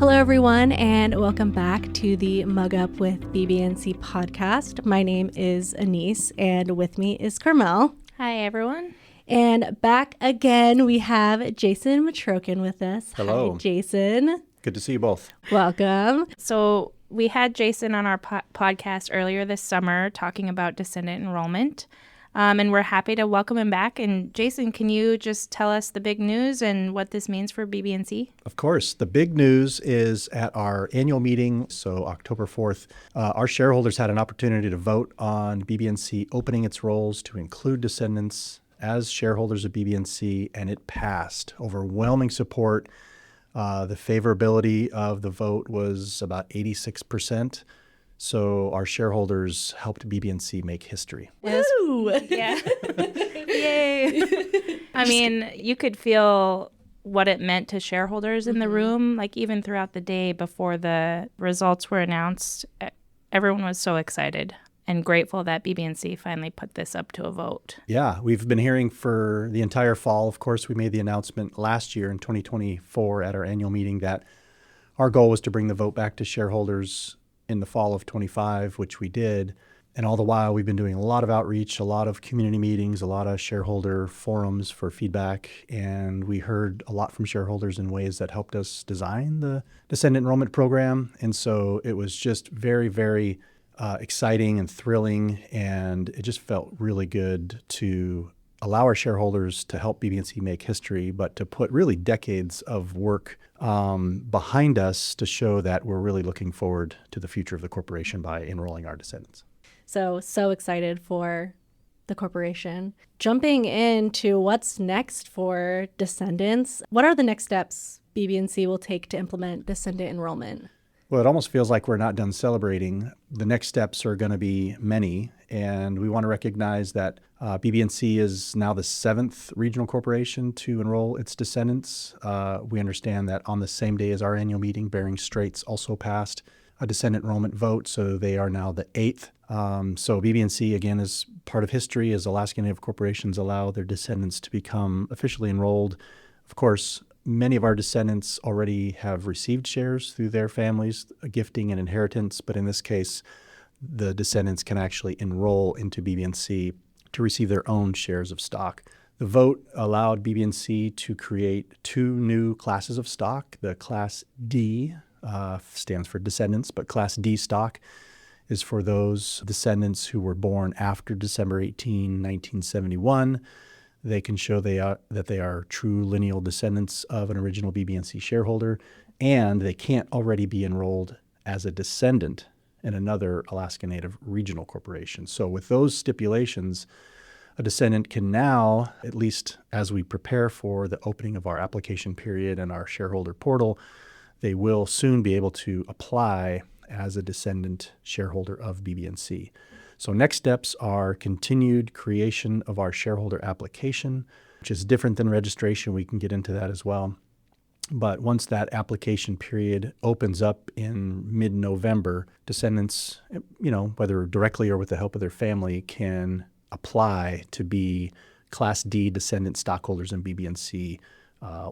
Hello, everyone, and welcome back to the Mug Up with BBNC podcast. My name is Anise, and with me is Carmel. Hi, everyone. And back again, we have Jason Metrokin with us. Hello. Hi, Jason. Good to see you both. Welcome. So we had Jason on our podcast earlier this summer talking about Descendant Enrollment, and we're happy to welcome him back. And Jason, can you just tell us the big news and what this means for BBNC? Of course. The big news is at our annual meeting, so October 4th, our shareholders had an opportunity to vote on BBNC opening its rolls to include descendants as shareholders of BBNC, and it passed. Overwhelming support. The favorability of the vote was about 86%. So our shareholders helped BBNC make history. Woo! Yeah. Yay. I mean, you could feel what it meant to shareholders in the room, like even throughout the day before the results were announced. Everyone was so excited and grateful that BBNC finally put this up to a vote. Yeah, we've been hearing for the entire fall. Of course, we made the announcement last year in 2024 at our annual meeting that our goal was to bring the vote back to shareholders in the fall of 25, which we did. And all the while, we've been doing a lot of outreach, a lot of community meetings, a lot of shareholder forums for feedback. And we heard a lot from shareholders in ways that helped us design the Descendant Enrollment program. And so it was just very, very exciting and thrilling. And it just felt really good to allow our shareholders to help BBNC make history, but to put really decades of work behind us to show that we're really looking forward to the future of the corporation by enrolling our descendants. So excited for the corporation. Jumping into what's next for descendants, what are the next steps BBNC will take to implement Descendant Enrollment? Well, it almost feels like we're not done celebrating. The next steps are going to be many, and we want to recognize that BBNC is now the 7th regional corporation to enroll its descendants. We understand that on the same day as our annual meeting, Bering Straits also passed a descendant enrollment vote, so they are now the 8th. So BBNC, again, is part of history as Alaska Native corporations allow their descendants to become officially enrolled. Of course, many of our descendants already have received shares through their families, gifting and inheritance, but in this case, the descendants can actually enroll into BBNC to receive their own shares of stock. The vote allowed BBNC to create 2 new classes of stock. The Class D stands for descendants, but Class D stock is for those descendants who were born after December 18, 1971. They can show that they are true lineal descendants of an original BBNC shareholder, and they can't already be enrolled as a descendant in another Alaska Native regional corporation. So with those stipulations, a descendant can now, at least as we prepare for the opening of our application period and our shareholder portal, they will soon be able to apply as a descendant shareholder of BBNC. So next steps are continued creation of our shareholder application, which is different than registration. We can get into that as well. But once that application period opens up in mid-November, descendants, whether directly or with the help of their family, can apply to be Class D descendant stockholders in BBNC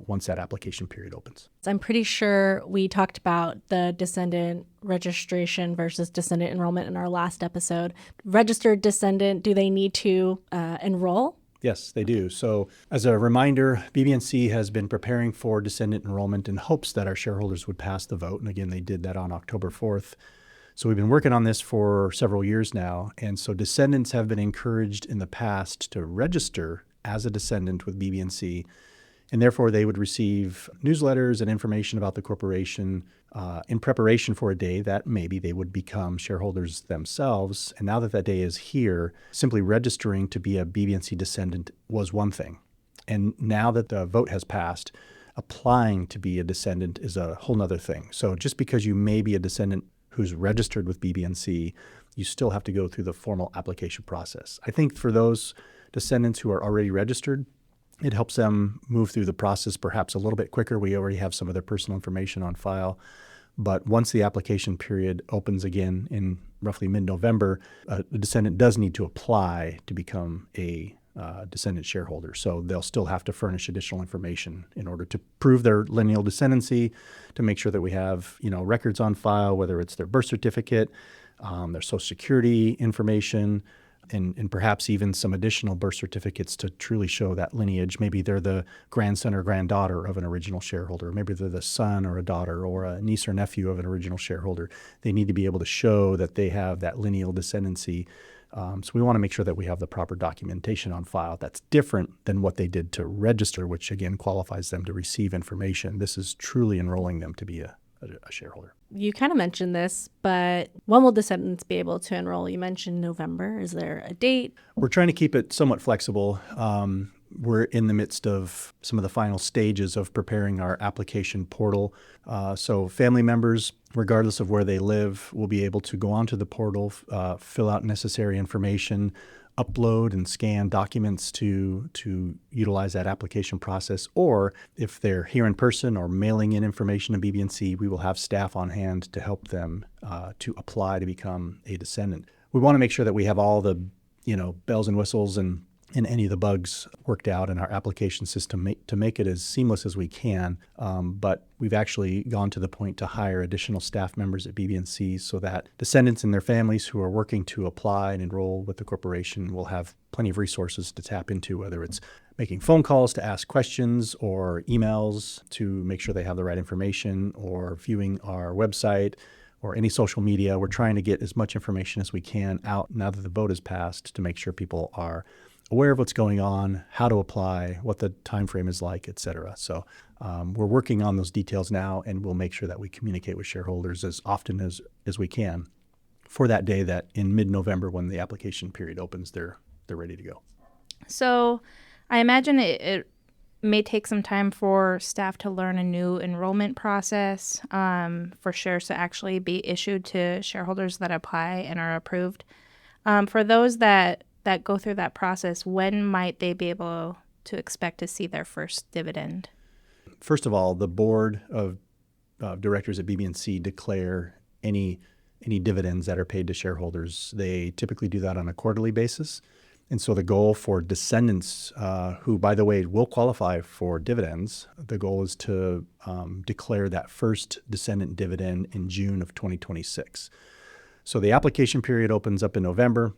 once that application period opens. I'm pretty sure we talked about the descendant registration versus descendant enrollment in our last episode. Registered descendant, do they need to enroll? Yes, they do. So as a reminder, BBNC has been preparing for descendant enrollment in hopes that our shareholders would pass the vote. And again, they did that on October 4th. So we've been working on this for several years now. And so descendants have been encouraged in the past to register as a descendant with BBNC. And therefore, they would receive newsletters and information about the corporation in preparation for a day that maybe they would become shareholders themselves. And now that that day is here, simply registering to be a BBNC descendant was one thing. And now that the vote has passed, applying to be a descendant is a whole nother thing. So just because you may be a descendant who's registered with BBNC, you still have to go through the formal application process. I think for those descendants who are already registered, it helps them move through the process perhaps a little bit quicker. We already have some of their personal information on file. But once the application period opens again in roughly mid-November, the descendant does need to apply to become a descendant shareholder. So they'll still have to furnish additional information in order to prove their lineal descendancy, to make sure that we have, records on file, whether it's their birth certificate, their Social Security information, and perhaps even some additional birth certificates to truly show that lineage. Maybe they're the grandson or granddaughter of an original shareholder. Maybe they're the son or a daughter or a niece or nephew of an original shareholder. They need to be able to show that they have that lineal descendancy. So we want to make sure that we have the proper documentation on file. That's different than what they did to register, which again qualifies them to receive information. This is truly enrolling them to be a shareholder. You kind of mentioned this, but when will descendants be able to enroll? You mentioned November. Is there a date? We're trying to keep it somewhat flexible. We're in the midst of some of the final stages of preparing our application portal. So family members, regardless of where they live, will be able to go onto the portal, fill out necessary information, upload and scan documents to utilize that application process. Or if they're here in person or mailing in information to BBNC, we will have staff on hand to help them to apply to become a descendant. We want to make sure that we have all the bells and whistles and any of the bugs worked out in our application system to make it as seamless as we can. But we've actually gone to the point to hire additional staff members at BBNC so that descendants and their families who are working to apply and enroll with the corporation will have plenty of resources to tap into, whether it's making phone calls to ask questions or emails to make sure they have the right information, or viewing our website or any social media. We're trying to get as much information as we can out now that the vote is passed to make sure people are aware of what's going on, how to apply, what the time frame is like, et cetera. So we're working on those details now, and we'll make sure that we communicate with shareholders as often as we can for that day that in mid-November, when the application period opens, they're ready to go. So I imagine it may take some time for staff to learn a new enrollment process, for shares to actually be issued to shareholders that apply and are approved. For those that go through that process, when might they be able to expect to see their first dividend? First of all, the board of directors at BBNC declare any dividends that are paid to shareholders. They typically do that on a quarterly basis. And so the goal for descendants, who, by the way, will qualify for dividends, the goal is to declare that first descendant dividend in June of 2026. So the application period opens up in November.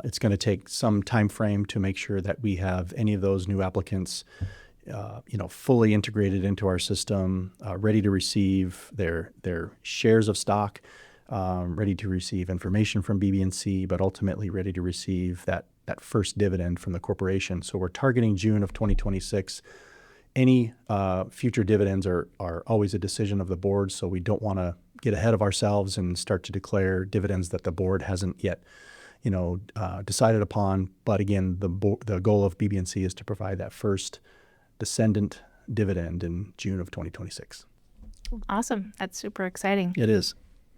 It's going to take some time frame to make sure that we have any of those new applicants, fully integrated into our system, ready to receive their shares of stock, ready to receive information from BBNC, but ultimately ready to receive that first dividend from the corporation. So we're targeting June of 2026. Any future dividends are always a decision of the board, so we don't want to get ahead of ourselves and start to declare dividends that the board hasn't yet decided upon. But again, the goal of BBNC is to provide that first descendant dividend in June of 2026. Awesome. That's super exciting. It is.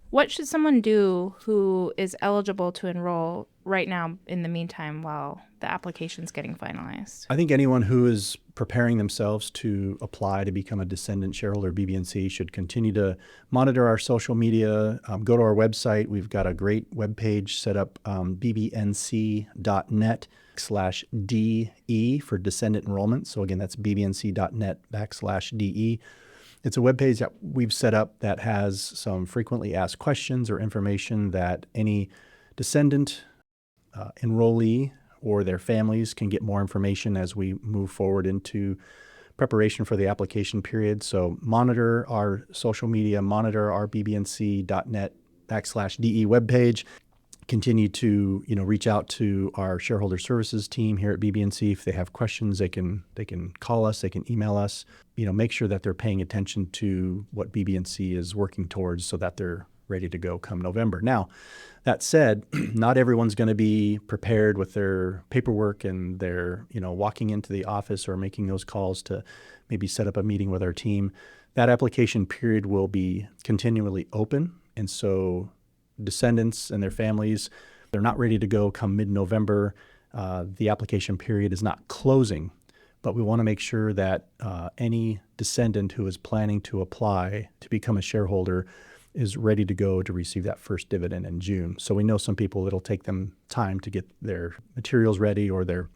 What should someone do who is eligible to enroll right now in the meantime while the application's getting finalized? I think anyone who is preparing themselves to apply to become a descendant shareholder of BBNC should continue to monitor our social media, go to our website. We've got a great webpage set up, bbnc.net/DE for Descendant Enrollment. So again, that's bbnc.net/DE. It's a webpage that we've set up that has some frequently asked questions or information that any descendant enrollee or their families can get more information as we move forward into preparation for the application period. So monitor our social media, monitor our bbnc.net/DE webpage. Continue to reach out to our Shareholder Services team here at BBNC. If they have questions, they can call us, they can email us. Make sure that they're paying attention to what BBNC is working towards so that they're ready to go come November. Now, that said, not everyone's going to be prepared with their paperwork and their walking into the office or making those calls to maybe set up a meeting with our team. That application period will be continually open, and so descendants and their families, they're not ready to go come mid-November. The application period is not closing, but we want to make sure that any descendant who is planning to apply to become a shareholder is ready to go to receive that first dividend in June. So we know some people, it'll take them time to get their materials ready or their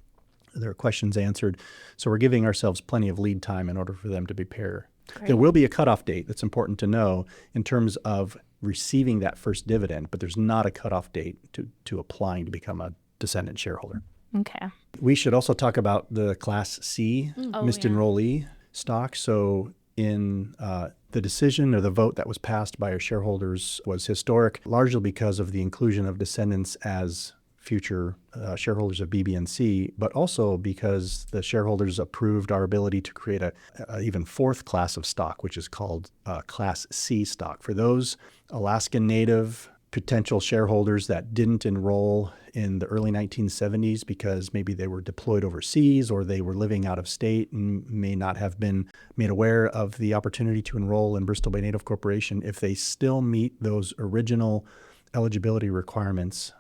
their questions answered. So we're giving ourselves plenty of lead time in order for them to prepare. Great. There will be a cutoff date that's important to know in terms of receiving that first dividend, but there's not a cutoff date to applying to become a descendant shareholder. Okay. We should also talk about the Class C missed enrollee stock. So in the decision or the vote that was passed by our shareholders was historic, largely because of the inclusion of descendants as future shareholders of BBNC, but also because the shareholders approved our ability to create a even fourth class of stock, which is called Class C stock. For those Alaskan Native potential shareholders that didn't enroll in the early 1970s because maybe they were deployed overseas or they were living out of state and may not have been made aware of the opportunity to enroll in Bristol Bay Native Corporation, if they still meet those original eligibility requirements,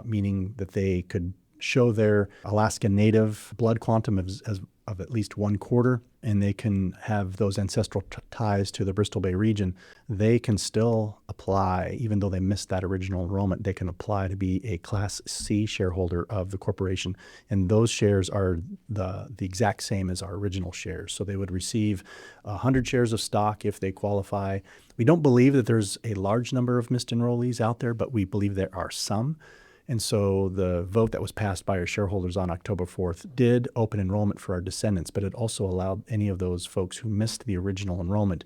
meaning that they could show their Alaska Native blood quantum of at least 1/4, and they can have those ancestral ties to the Bristol Bay region, they can still apply, even though they missed that original enrollment, they can apply to be a Class C shareholder of the corporation. And those shares are the exact same as our original shares. So they would receive 100 shares of stock if they qualify. We don't believe that there's a large number of missed enrollees out there, but we believe there are some. And so the vote that was passed by our shareholders on October 4th did open enrollment for our descendants, but it also allowed any of those folks who missed the original enrollment,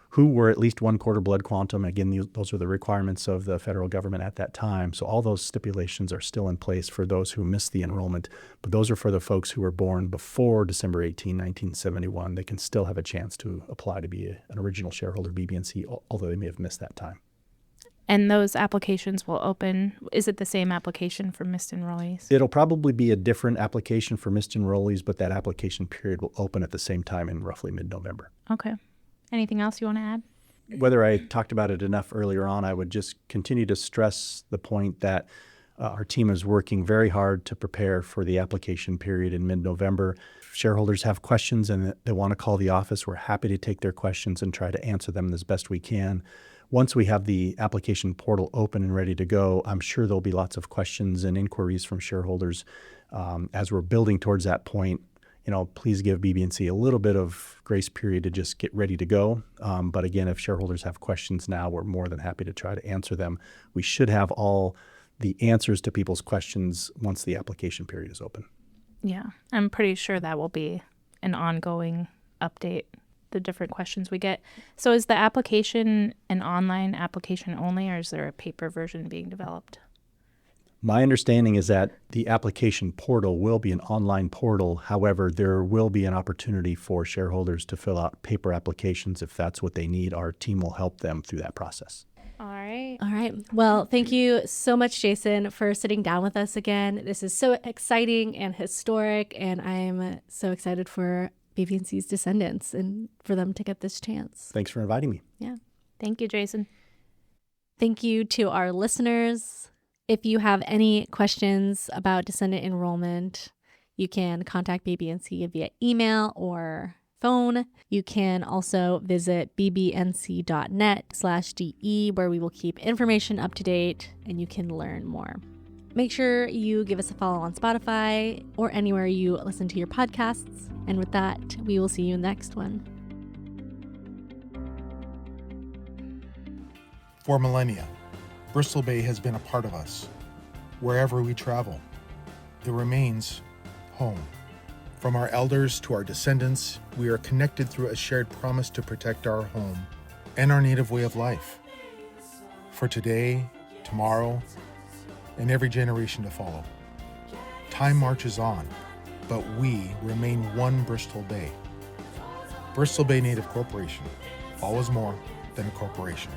who were at least 1/4 blood quantum. Again, those are the requirements of the federal government at that time. So all those stipulations are still in place for those who missed the enrollment, but those are for the folks who were born before December 18, 1971. They can still have a chance to apply to be an original shareholder of BBNC, although they may have missed that time. And those applications will open. Is it the same application for missed enrollees? It'll probably be a different application for missed enrollees, but that application period will open at the same time in roughly mid-November. Okay. Anything else you want to add? Whether I talked about it enough earlier on, I would just continue to stress the point that our team is working very hard to prepare for the application period in mid-November. If shareholders have questions and they want to call the office, we're happy to take their questions and try to answer them as best we can. Once we have the application portal open and ready to go, I'm sure there'll be lots of questions and inquiries from shareholders. As we're building towards that point, please give BBNC a little bit of grace period to just get ready to go. But again, if shareholders have questions now, we're more than happy to try to answer them. We should have all the answers to people's questions once the application period is open. Yeah, I'm pretty sure that will be an ongoing update, the different questions we get. So is the application an online application only, or is there a paper version being developed? My understanding is that the application portal will be an online portal. However, there will be an opportunity for shareholders to fill out paper applications if that's what they need. Our team will help them through that process. All right. Well, thank you so much, Jason, for sitting down with us again. This is so exciting and historic, and I'm so excited for BBNC's descendants and for them to get this chance. Thanks for inviting me. Yeah. Thank you, Jason. Thank you to our listeners. If you have any questions about descendant enrollment, you can contact BBNC via email or phone. You can also visit bbnc.net/DE, where we will keep information up to date and you can learn more. Make sure you give us a follow on Spotify or anywhere you listen to your podcasts. And with that, we will see you in the next one. For millennia, Bristol Bay has been a part of us. Wherever we travel, it remains home. From our elders to our descendants, we are connected through a shared promise to protect our home and our native way of life. For today, tomorrow, and every generation to follow. Time marches on, but we remain one Bristol Bay. Bristol Bay Native Corporation, always more than a corporation.